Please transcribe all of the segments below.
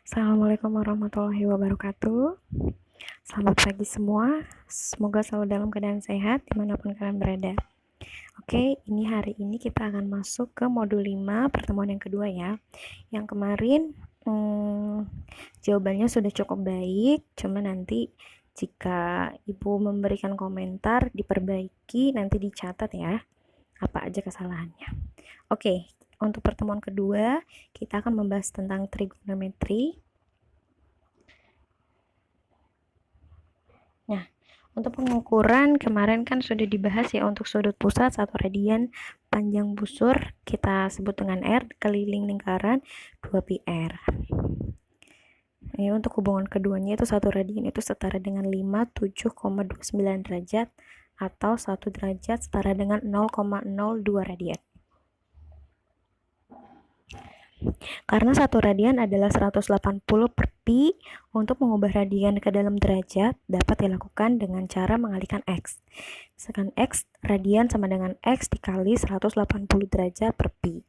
Assalamualaikum warahmatullahi wabarakatuh. Selamat pagi semua. Semoga selalu dalam keadaan sehat dimanapun kalian berada. Oke, hari ini kita akan masuk ke modul 5 pertemuan yang kedua ya. Yang kemarin jawabannya sudah cukup baik, cuma nanti jika ibu memberikan komentar diperbaiki, nanti dicatat ya apa aja kesalahannya. Oke, untuk pertemuan kedua kita akan membahas tentang trigonometri. Nah, untuk pengukuran kemarin kan sudah dibahas ya, untuk sudut pusat 1 radian, panjang busur kita sebut dengan R, keliling lingkaran 2 pi R. Ini untuk hubungan keduanya itu 1 radian itu setara dengan 57,29 derajat atau 1 derajat setara dengan 0,02 radian. Karena 1 radian adalah 180 per pi, untuk mengubah radian ke dalam derajat dapat dilakukan dengan cara mengalihkan X. Misalkan X, radian sama dengan X dikali 180 derajat per pi.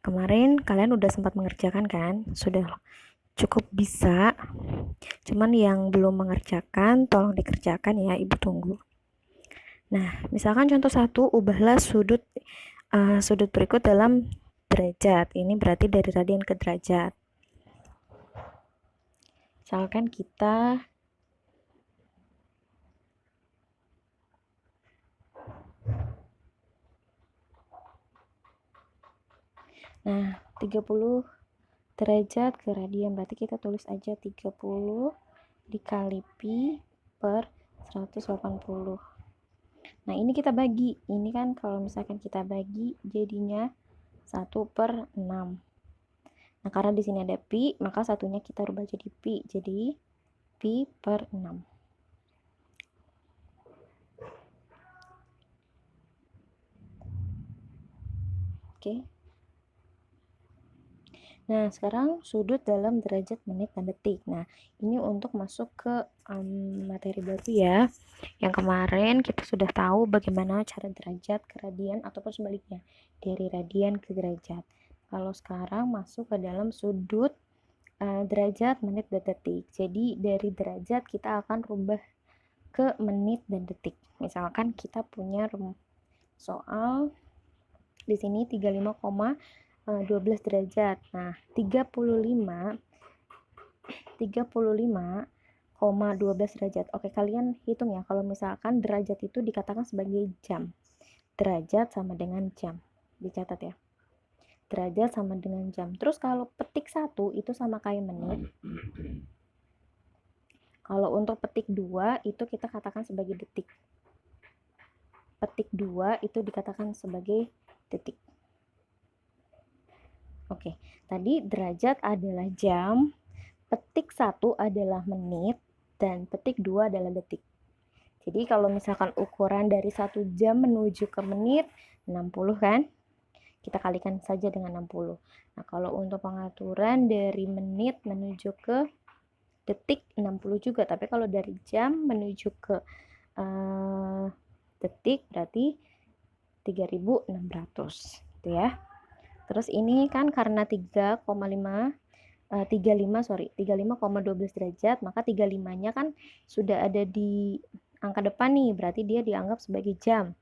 Kemarin kalian udah sempat mengerjakan kan? Sudah cukup bisa. Cuman yang belum mengerjakan, tolong dikerjakan ya, ibu tunggu. Nah, misalkan contoh 1, ubahlah sudut berikut dalam derajat. Ini berarti dari radian ke derajat. Misalkan kita nah 30 derajat ke radian, berarti kita tulis aja 30 dikali pi per 180. Nah ini kita bagi, ini kan kalau misalkan kita bagi jadinya 1 per 6. Nah karena di sini ada pi, maka satunya kita rubah jadi pi, jadi pi per 6. Oke. Nah, sekarang sudut dalam derajat, menit, dan detik. Nah, ini untuk masuk ke materi baru ya. Yang kemarin kita sudah tahu bagaimana cara derajat ke radian ataupun sebaliknya, dari radian ke derajat. Kalau sekarang masuk ke dalam sudut derajat, menit, dan detik. Jadi dari derajat kita akan rubah ke menit dan detik. Misalkan kita punya soal di sini 35,12 derajat. Nah, 35,12 derajat. Oke, kalian hitung ya, kalau misalkan derajat itu dikatakan sebagai jam. Derajat sama dengan jam. Dicatat ya. Derajat sama dengan jam. Terus kalau petik 1 itu sama kayak menit. Kalau untuk petik 2 itu kita katakan sebagai detik. Petik 2 itu dikatakan sebagai detik. Oke, tadi derajat adalah jam, petik 1 adalah menit, dan petik 2 adalah detik. Jadi kalau misalkan ukuran dari 1 jam menuju ke menit, 60 kan? Kita kalikan saja dengan 60. Nah, kalau untuk pengaturan dari menit menuju ke detik, 60 juga. Tapi kalau dari jam menuju ke detik, berarti 3600. Gitu ya. Terus ini kan karena 35,12 derajat, maka 35-nya kan sudah ada di angka depan nih, berarti dia dianggap sebagai jam.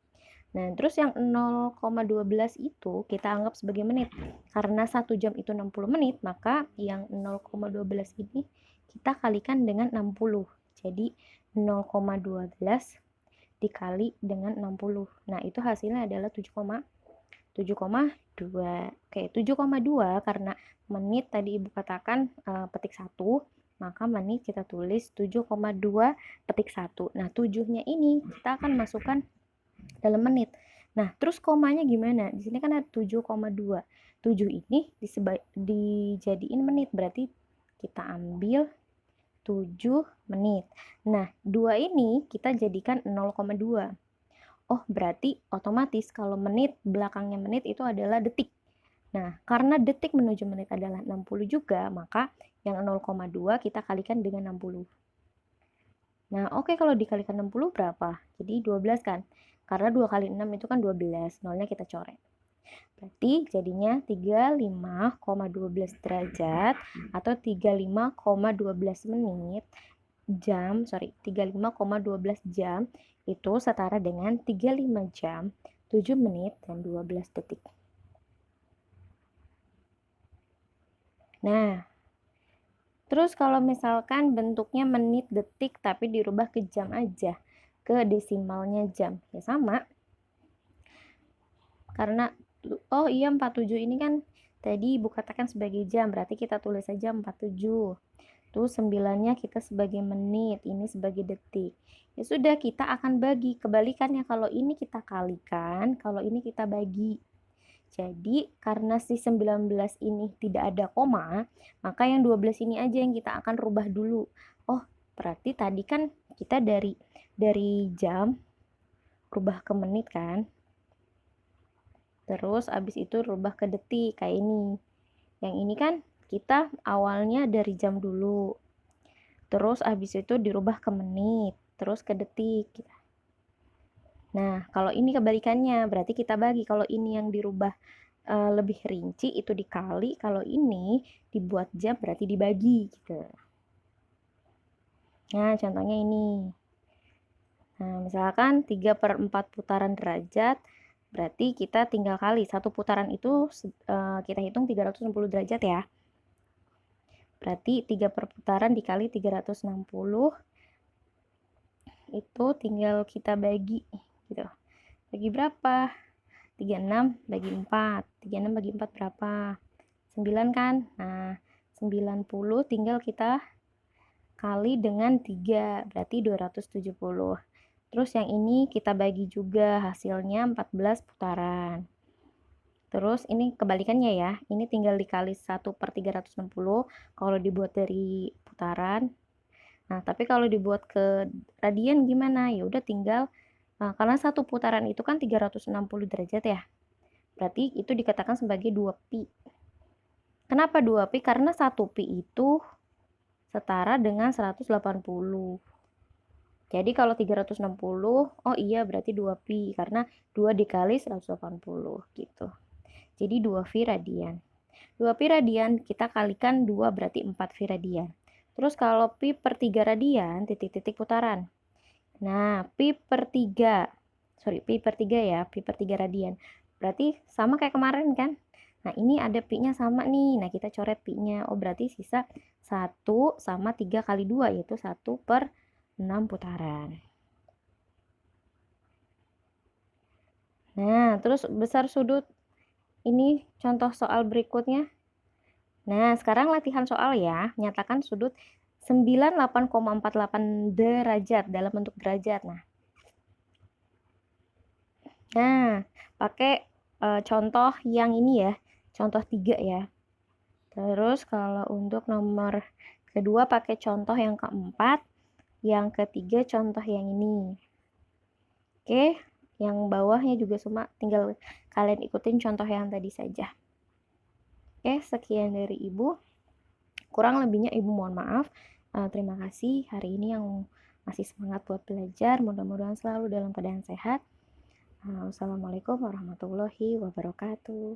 Nah, terus yang 0,12 itu kita anggap sebagai menit. Karena 1 jam itu 60 menit, maka yang 0,12 ini kita kalikan dengan 60. Jadi 0,12 dikali dengan 60. Nah, itu hasilnya adalah 7,2. Oke, 7,2 karena menit tadi ibu katakan petik 1, maka menit kita tulis 7,2 petik 1. Nah, 7-nya ini kita akan masukkan dalam menit. Nah, terus komanya gimana? Di sini kan ada 7,2. 7 ini dijadiin menit, berarti kita ambil 7 menit. Nah, 2 ini kita jadikan 0,2. Oh, berarti otomatis kalau menit, belakangnya menit itu adalah detik. Nah, karena detik menuju menit adalah 60 juga, maka yang 0,2 kita kalikan dengan 60. Nah, oke, kalau dikalikan 60 berapa? Jadi 12 kan? Karena 2 kali 6 itu kan 12, nolnya kita coret. Berarti jadinya 35,12 derajat atau 35,12 menit jam, 35,12 jam itu setara dengan 35 jam, 7 menit dan 12 detik. Nah, terus kalau misalkan bentuknya menit, detik tapi dirubah ke jam aja, ke desimalnya jam, ya sama. Karena oh iya 47 ini kan tadi Ibu katakan sebagai jam, berarti kita tulis saja 47. Terus 9-nya kita sebagai menit, ini sebagai detik. Ya sudah, kita akan bagi. Kebalikannya, kalau ini kita kalikan, kalau ini kita bagi. Jadi, karena si 19 ini tidak ada koma, maka yang 12 ini aja yang kita akan rubah dulu. Oh, berarti tadi kan kita dari jam rubah ke menit kan? Terus abis itu rubah ke detik kayak ini. Yang ini kan kita awalnya dari jam dulu. Terus abis itu dirubah ke menit, terus ke detik. Nah, kalau ini kebalikannya, berarti kita bagi. Kalau ini yang dirubah lebih rinci itu dikali, kalau ini dibuat jam berarti dibagi gitu. Nah, contohnya ini. Nah, misalkan 3/4 putaran derajat, berarti kita tinggal kali. Satu putaran itu kita hitung 360 derajat ya. Berarti 3 per putaran dikali 360 itu tinggal kita bagi gitu. Bagi berapa? 36 bagi 4. 36 bagi 4 berapa? 9 kan? Nah, 90 tinggal kita kali dengan 3, berarti 270. Terus yang ini kita bagi juga, hasilnya 14 putaran. Terus ini kebalikannya ya, ini tinggal dikali 1/360 kalau dibuat dari putaran. Nah, tapi kalau dibuat ke radian gimana? Ya udah tinggal, karena satu putaran itu kan 360 derajat ya. Berarti itu dikatakan sebagai 2 pi. Kenapa 2 pi? Karena 1 pi itu setara dengan 180. Jadi kalau 360, oh iya berarti 2 pi karena 2 dikali 180 gitu. Jadi 2 pi radian. 2 pi radian kita kalikan 2 berarti 4 pi radian. Terus kalau pi per 3 radian, titik-titik putaran. Nah, pi per 3 ya, pi per 3 radian. Berarti sama kayak kemarin kan? Nah, ini ada pi-nya sama nih. Nah, kita coret pi-nya. Oh, berarti sisa 1 sama 3 kali 2, yaitu 1/6 putaran. Nah, terus besar sudut. Ini contoh soal berikutnya. Nah, sekarang latihan soal ya. Nyatakan sudut 98,48 derajat dalam bentuk derajat. Nah, pakai contoh yang ini ya, contoh 3 ya. Terus kalau untuk nomor kedua pakai contoh yang keempat, yang ketiga contoh yang ini. Oke, yang bawahnya juga semua tinggal kalian ikutin contoh yang tadi saja. Oke, sekian dari Ibu. Kurang lebihnya Ibu mohon maaf. Terima kasih hari ini yang masih semangat buat belajar. Mudah-mudahan selalu dalam keadaan sehat. Wassalamualaikum warahmatullahi wabarakatuh.